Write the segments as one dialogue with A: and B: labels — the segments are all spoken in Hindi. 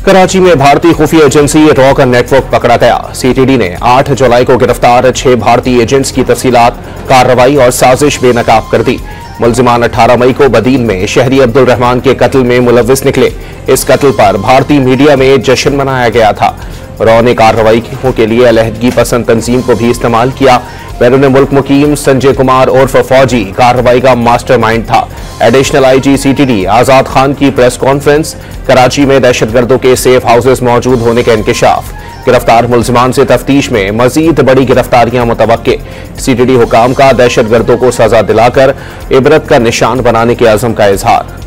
A: कराची में भारतीय खुफिया एजेंसी रॉ का नेटवर्क पकड़ा गया। सीटीडी ने 8 जुलाई को गिरफ्तार 6 भारतीय एजेंट्स की तफसीलात, कार्रवाई और साजिश बेनकाब कर दी। मुलजिमान 18 मई को बदीन में शहरी अब्दुल रहमान के कत्ल में मुलव्विस निकले। इस कत्ल पर भारतीय मीडिया में जश्न मनाया गया था। रॉ ने कार्रवाई के लिए अलहदगी पसंद तंजीम को भी इस्तेमाल किया। बैरून मुल्क मुकीम संजय कुमार उर्फ फौजी कार्रवाई का मास्टरमाइंड था। एडिशनल आईजी सीटीडी आजाद खान की प्रेस कॉन्फ्रेंस। कराची में दहशतगर्दों के सेफ हाउसेस मौजूद होने का इंकशाफ। गिरफ्तार मुलजिमान से तफ्तीश में मजीद बड़ी गिरफ्तारियां मुतवक्के। सीटीडी हुकाम का दहशतगर्दों को सजा दिलाकर इबरत का निशान बनाने के अज़म का इजहार।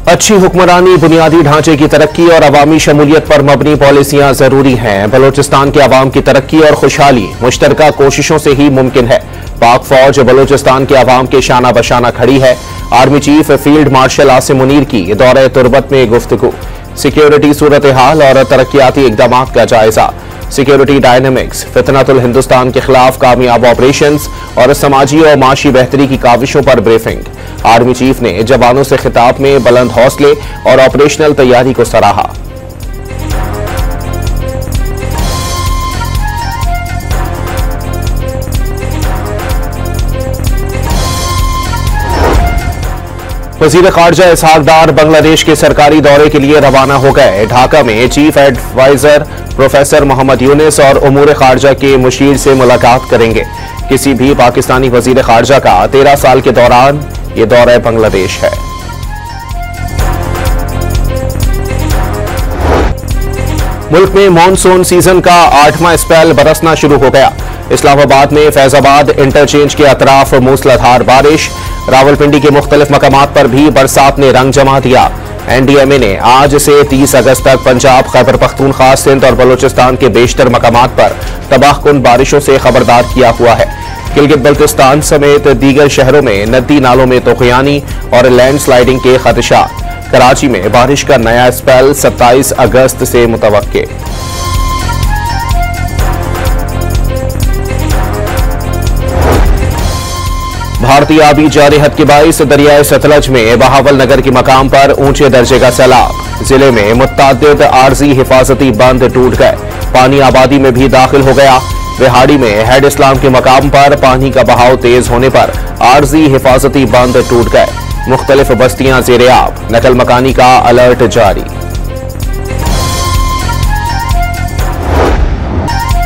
A: अच्छी हुक्मरानी, बुनियादी ढांचे की तरक्की और अवामी शमूलियत पर मबनी पॉलिसियां जरूरी हैं। बलोचिस्तान के अवाम की तरक्की और खुशहाली मुश्तरका कोशिशों से ही मुमकिन है। पाक फौज बलोचिस्तान के अवाम के शाना बशाना खड़ी है। Army chief field marshal Asim Munir की दौरे तुर्बत में गुफ्तगू। सिक्योरिटी सूरत हाल और तरक्याती इकदाम का जायजा। सिक्योरिटी डायनेमिक्स, फितनतुल हिंदुस्तान के खिलाफ कामयाब ऑपरेशंस और समाजी और माशी बेहतरी की काविशों पर ब्रीफिंग। आर्मी चीफ ने जवानों से खिताब में बुलंद हौसले और ऑपरेशनल तैयारी को सराहा। वजीर खारजा इसहाक डार बांग्लादेश के सरकारी दौरे के लिए रवाना हो गए। ढाका में chief adviser professor Mohammad Yunus और उमूर खारजा के मुशीर से मुलाकात करेंगे। किसी भी पाकिस्तानी वजीर खारजा का 13 साल के दौरान ये दौरा बांग्लादेश है। मुल्क में मॉनसून सीजन का 8वां स्पेल बरसना शुरू हो गया। इस्लामाबाद में फैजाबाद इंटरचेंज के अतराफ मूसलाधार बारिश। रावलपिंडी के मुख्तलिफ मकामात पर भी बरसात ने रंग जमा दिया। एनडीएमए ने आज से 30 अगस्त तक पंजाब, खैबर पख्तूनख्वा, सिंध और बलोचिस्तान के बेशतर मकामात पर तबाहकुन बारिशों से खबरदार किया हुआ है। गिलगित बल्तिस्तान समेत दीगर शहरों में नदी नालों में तूफानी और लैंडस्लाइडिंग के खदशात। कराची में बारिश का नया स्पेल 27 अगस्त से मुतवक्के। भारतीय आबी जारिहत के बाइस दरियाए सतलज में बहावल नगर के मकाम पर ऊंचे दर्जे का सैलाब। जिले में मुत्तादिद आर्जी हिफाजती बंद टूट गए। पानी आबादी में भी दाखिल हो गया। रिहाड़ी में हेड इस्लाम के मकाम पर पानी का बहाव तेज होने पर आर्जी हिफाजती बंद टूट गए। मुख्तलिफ बस्तियां ज़ेर-ए-आब, नकल मकानी का अलर्ट जारी।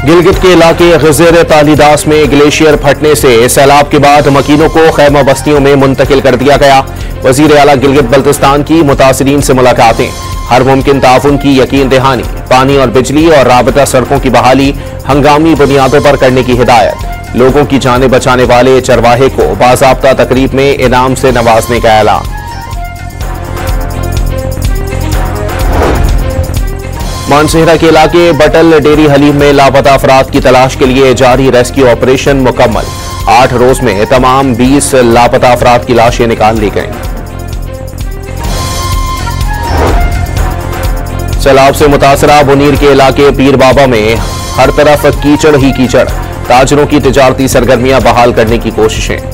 A: गिलगित के इलाके गज़ेर तालीदास में ग्लेशियर फटने से सैलाब के बाद मकीनों को खैमा बस्तियों में मुंतकिल कर दिया गया। वज़ीर आला गिलगित बल्तिस्तान की मुतासिरीन से मुलाकातें। हर मुमकिन ताउन की यकीन दहानी। पानी और बिजली और राबता सड़कों की बहाली हंगामी बुनियादों पर करने की हिदायत। लोगों की जानें बचाने वाले चरवाहे को बाज़ाब्ता तकरीब में इनाम से नवाजने का ऐलान। मानसेहरा के इलाके बटल डेरी हलीम में लापता अफराद की तलाश के लिए जारी रेस्क्यू ऑपरेशन मुकम्मल। 8 रोज में तमाम 20 लापता अफराद की लाशें निकाल ली गईं। सैलाब से मुतासरा बुनीर के इलाके पीर बाबा में हर तरफ कीचड़ ही कीचड़। ताजरों की तिजारती सरगर्मियां बहाल करने की कोशिशें।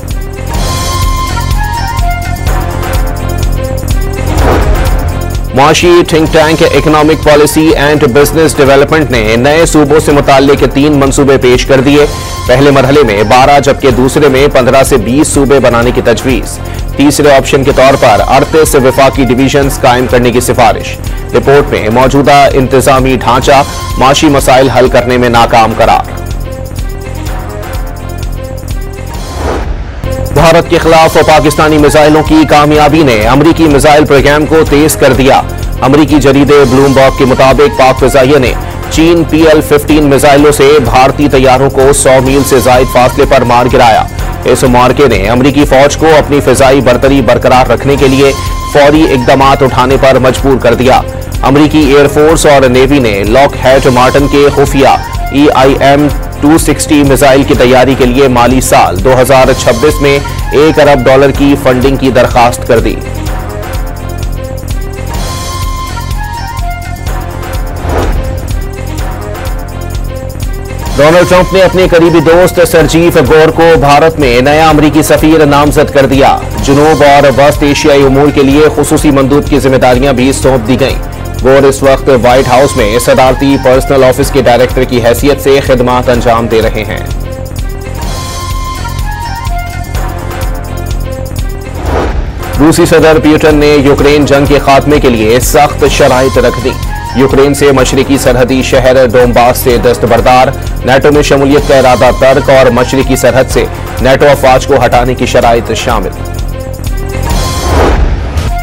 A: Muashi think tank Economic Policy and Business Development ने नए सूबों से मुताल्लिक 3 मंसूबे पेश कर दिए। पहले मरहले में 12 जबकि दूसरे में 15 से 20 सूबे बनाने की तजवीज। तीसरे ऑप्शन के तौर पर 38 वफाकी डिवीजन कायम करने की सिफारिश। रिपोर्ट में मौजूदा इंतजामी ढांचा माशी मसाइल हल करने में नाकाम करार। भारत के खिलाफ पाकिस्तानी मिसाइलों की कामयाबी ने अमरीकी मिसाइल प्रोग्राम को तेज कर दिया। अमरीकी जरीदे ब्लूमबर्ग के मुताबिक पाक फिजाइया ने चीन PL-15 मिसाइलों से भारतीय तैयारों को 100 मील से जायद फासले पर मार गिराया। इस मार्के ने अमरीकी फौज को अपनी फिजाई बरतरी बरकरार रखने के लिए फौरी इकदाम उठाने पर मजबूर कर दिया। अमरीकी एयरफोर्स और नेवी ने लॉकहीड मार्टिन के खुफिया EIM 260 मिसाइल की तैयारी के लिए माली साल 2026 में $1 अरब की फंडिंग की दरखास्त कर दी। डोनाल्ड ट्रंप ने अपने करीबी दोस्त सरजीफ गौर को भारत में नया अमरीकी सफीर नामजद कर दिया। जुनूब और वस्त एशियाई उमूर के लिए खुसूसी मंदूब की जिम्मेदारियां भी सौंप दी गईं। गौर इस वक्त व्हाइट हाउस में सदारती पर्सनल ऑफिस के डायरेक्टर की हैसियत से खिदमात अंजाम दे रहे हैं। रूसी सदर पुतिन ने यूक्रेन जंग के खात्मे के लिए सख्त शराइत रख दी। यूक्रेन से मशरिकी सरहदी शहर डोनबास से दस्तबरदार, नेटो में शमूलियत का इरादा तर्क और मशरिकी सरहद से नेटो अफवाज को हटाने की शराइत शामिल।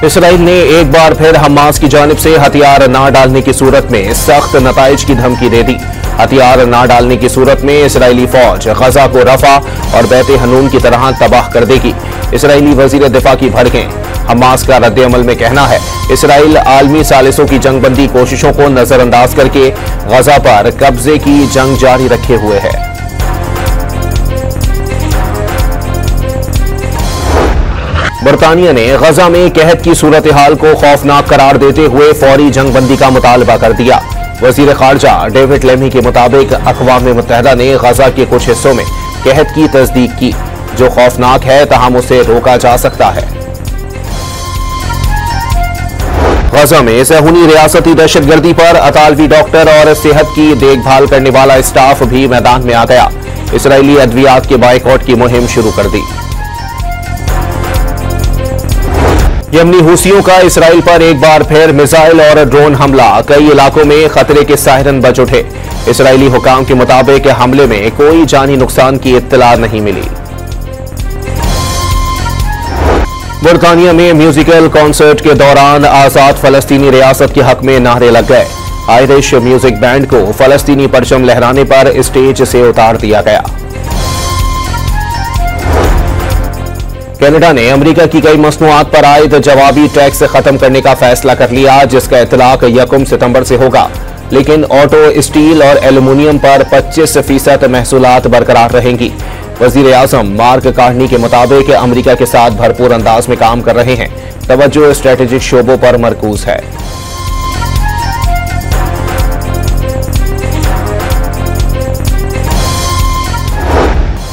A: इसराइल ने एक बार फिर हमास की जानिब से हथियार न डालने की सूरत में सख्त नताइज की धमकी दे दी। हथियार न डालने की सूरत में इसराइली फौज गजा को रफा और बैते हनून की तरह तबाह कर देगी। इसराइली वजीर दिफा की भड़कें। हमास का रद्द-ए-अमल में कहना है, इसराइल आलमी सालिसों की जंगबंदी कोशिशों को नजरअंदाज करके गजा पर कब्जे की जंग जारी रखे हुए है। बरतानिया ने गजा में कहत की सूरत हाल को खौफनाक करार देते हुए फौरी जंगबंदी का मुतालबा कर दिया। वजीर खारजा डेविड लेमी के मुताबिक अक़वाम मुत्तहिदा ने गजा के कुछ हिस्सों में कहत की तस्दीक की, जो खौफनाक है तहम उसे रोका जा सकता है। गजा में सहूनी रियासती दहशतगर्दी पर अतालवी डॉक्टर और सेहत की देखभाल करने वाला स्टाफ भी मैदान में आ गया। इसराइली अद्वियात के बाइकआउट की मुहिम शुरू कर दी। यमनी हुसियों का इसराइल पर एक बार फिर मिसाइल और ड्रोन हमला, कई इलाकों में खतरे के सायरन बज उठे। इसराइली हुकाम के मुताबिक हमले में कोई जानी नुकसान की इत्तला नहीं मिली। बरतानिया में म्यूजिकल कॉन्सर्ट के दौरान आजाद फलस्तीनी रियासत के हक में नारे लग गए। आयरिश म्यूजिक बैंड को फलस्तीनी परचम लहराने पर स्टेज से उतार दिया गया। कनाडा ने अमेरिका की कई मसनूआत पर आयद जवाबी टैक्स खत्म करने का फैसला कर लिया, जिसका इतलाक 1 सितंबर से होगा, लेकिन ऑटो, स्टील और एल्यूमिनियम पर 25% महसूलात बरकरार रहेंगी। वजीर आजम मार्क कार्नी के मुताबिक अमेरिका के साथ भरपूर अंदाज में काम कर रहे हैं। तवज्जो स्ट्रेटेजिक शोबों पर मरकूज है।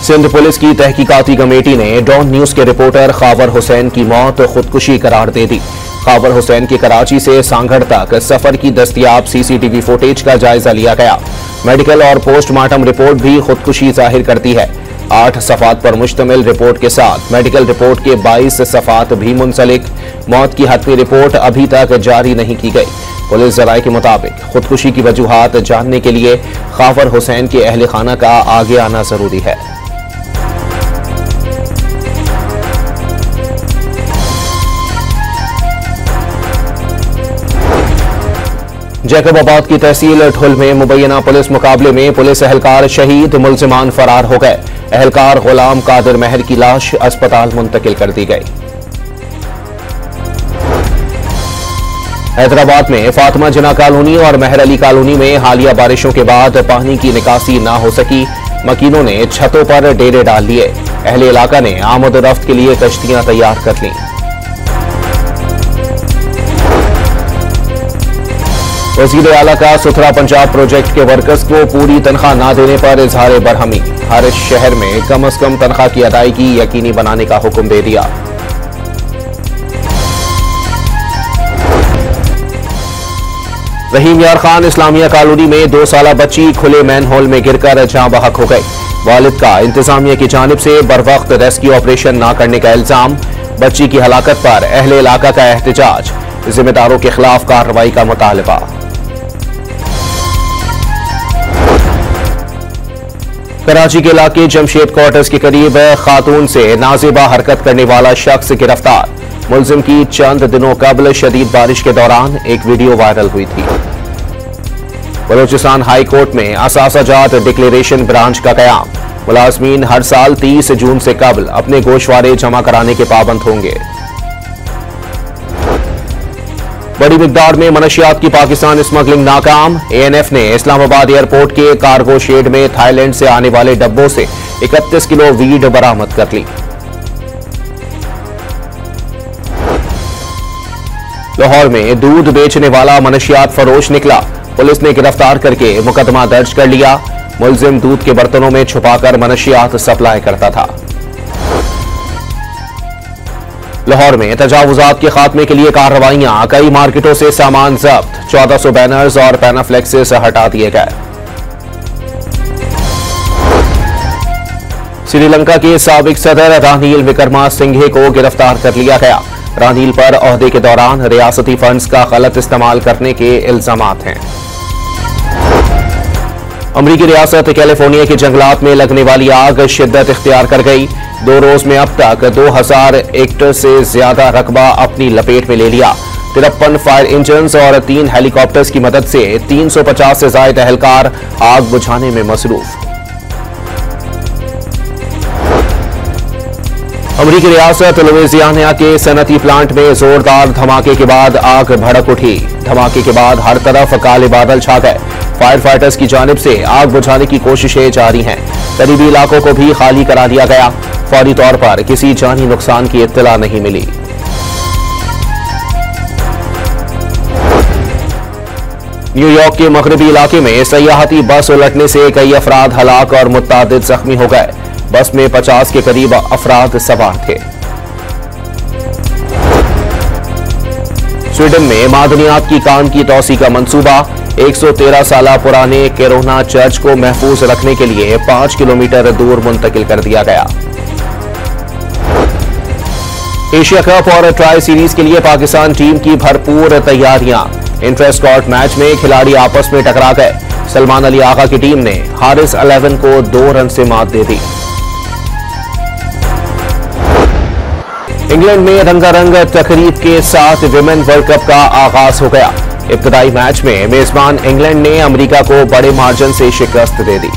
A: सिंध पुलिस की तहकीकाती कमेटी ने डॉन न्यूज के रिपोर्टर खावर हुसैन की मौत खुदकुशी करार दे दी। खावर हुसैन के कराची से सांगड़ तक सफर की दस्तयाब सीसीटीवी फुटेज का जायजा लिया गया। मेडिकल और पोस्टमार्टम रिपोर्ट भी खुदकुशी जाहिर करती है। 8 सफ़ात पर मुश्तमिल रिपोर्ट के साथ मेडिकल रिपोर्ट के 22 सफ़ात भी मुंसलिक। मौत की हतमी रिपोर्ट अभी तक जारी नहीं की गई। पुलिस जराये के मुताबिक खुदकुशी की वजूहात जानने के लिए खावर हुसैन के अहले खाना का आगे आना जरूरी है। जैकबाबाद की तहसील ठुल में मुबैना पुलिस मुकाबले में पुलिस एहलकार शहीद, मुल्जिमान फरार हो गए। एहलकार गुलाम कादिर महर की लाश अस्पताल मुंतकिल कर दी गई। हैदराबाद में फातिमा जिना कॉलोनी और मेहर अली कॉलोनी में हालिया बारिशों के बाद पानी की निकासी न हो सकी। मकीनों ने छतों पर डेरे डाल लिए। अहले इलाका ने आमद और रफ्त के लिए कश्तियां तैयार कर लीं। वज़ीर आला का सुथरा पंजाब प्रोजेक्ट के वर्कर्स को पूरी तनख्वाह न देने पर इजहार बरहमी। हर शहर में कम अज कम तनख्वाह की अदायगी यकीनी बनाने का हुक्म दे दिया। रहीम यार खान इस्लामिया कॉलोनी में 2 साला बच्ची खुले मैनहोल में गिरकर जाँ बहक हो गई। वालिद का इंतजामिया की जानिब से बरवक्त रेस्क्यू ऑपरेशन न करने का इल्जाम। बच्ची की हलाकत पर अहले इलाका का एहतजाज। जिम्मेदारों के खिलाफ कार्रवाई का मुतालबा। कराची के इलाके जमशेद क्वार्टर्स के करीब खातून से नाजेबा हरकत करने वाला शख्स गिरफ्तार। मुलजिम की चंद दिनों कबल शदीद बारिश के दौरान एक वीडियो वायरल हुई थी। बलोचिस्तान हाई कोर्ट में असासाजात डिक्लेरेशन ब्रांच का कयाम। मुलाजमीन हर साल 30 जून से कबल अपने गोशवारे जमा कराने के पाबंद होंगे। बड़ी मिकदार में मनशियात की पाकिस्तान स्मगलिंग नाकाम। एएनएफ ने इस्लामाबाद एयरपोर्ट के कार्गो शेड में थाईलैंड से आने वाले डब्बों से 31 किलो वीड बरामद कर ली। लाहौर में दूध बेचने वाला मनशियात फरोश निकला। पुलिस ने गिरफ्तार करके मुकदमा दर्ज कर लिया। मुलजिम दूध के बर्तनों में छुपाकर मनशियात सप्लाई करता था। लाहौर में तजावुजात के खात्मे के लिए कार्रवाइयां। कई मार्केटों से सामान जब्त। 1400 बैनर्स और पैनाफ्लेक्सेस हटा दिए गए। श्रीलंका के साबिक सदर रानिल विक्रमासिंघे को गिरफ्तार कर लिया गया। रानिल पर ओहदे के दौरान रियासती फंड्स का गलत इस्तेमाल करने के इल्जामात हैं। अमरीकी रियासत कैलिफोर्निया के जंगलात में लगने वाली आग शिद्दत इख्तियार कर गई। 2 रोज में अब तक 2000 हेक्टेयर से ज्यादा रकबा अपनी लपेट में ले लिया। 53 फायर इंजन्स और 3 हेलीकॉप्टर्स की मदद से 350 से ज्यादा एहलकार आग बुझाने में मसरूफ। अमरीकी रियासत लुइसियाना के सनती प्लांट में जोरदार धमाके के बाद आग भड़क उठी। धमाके के बाद हर तरफ काले बादल छा गए। फायर फाइटर्स की जानिब से आग बुझाने की कोशिशें जारी हैं। करीबी इलाकों को भी खाली करा दिया गया। फौरी तौर पर किसी जानी नुकसान की इत्तला नहीं मिली। न्यूयॉर्क के मगरबी इलाके में सयाहती बस उलटने से कई अफराद हलाक और मुत्तादिद जख्मी हो गए। बस में 50 के करीब अफराद सवार थे। स्वीडन में मादनियात की कान की तौसी का मंसूबा। 113 साल पुराने केरोना चर्च को महफूज रखने के लिए 5 किलोमीटर दूर मुंतकिल कर दिया गया। एशिया कप और ट्राई सीरीज के लिए पाकिस्तान टीम की भरपूर तैयारियां। इंटर स्क्वाड मैच में खिलाड़ी आपस में टकरा गए। सलमान अली आगा की टीम ने हारिस 11 को 2 रन से मात दे दी। इंग्लैंड में रंगारंग तकरीब के साथ विमेन वर्ल्ड कप का आगाज हो गया। इब्तदाई मैच में मेजबान इंग्लैंड ने अमेरिका को बड़े मार्जिन से शिकस्त दे दी।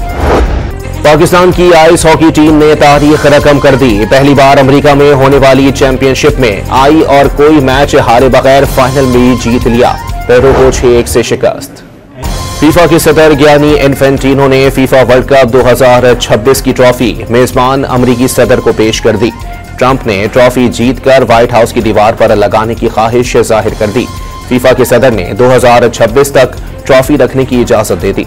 A: पाकिस्तान की आइस हॉकी टीम ने तारीख रकम कर दी। पहली बार अमेरिका में होने वाली चैंपियनशिप में आई और कोई मैच हारे बगैर फाइनल में जीत लिया। पेरू को 6-1 से शिकस्त। फीफा के सदर गियानी इन्फेंटिनो ने फीफा वर्ल्ड कप 2026 की ट्रॉफी मेजबान अमेरिकी सदर को पेश कर दी। ट्रंप ने ट्रॉफी जीतकर व्हाइट हाउस की दीवार पर लगाने की ख्वाहिश जाहिर कर दी। फीफा के सदर ने 2026 तक ट्रॉफी रखने की इजाजत दे दी।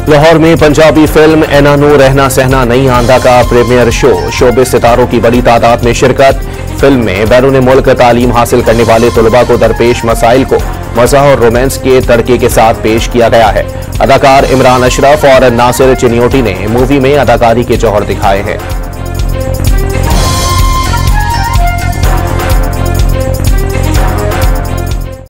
A: लाहौर में पंजाबी फिल्म एनानू रहना सहना नहीं आंदा का प्रीमियर शो। शोबिस सितारों की बड़ी तादाद में शिरकत। फिल्म में बैरून मुल्क तालीम हासिल करने वाले तुलबा को दरपेश मसाइल को मज़ा और रोमांस के तड़के के साथ पेश किया गया है। अदाकार इमरान अशरफ और नासिर चिनियोटी ने मूवी में अदाकारी के जौहर दिखाए हैं।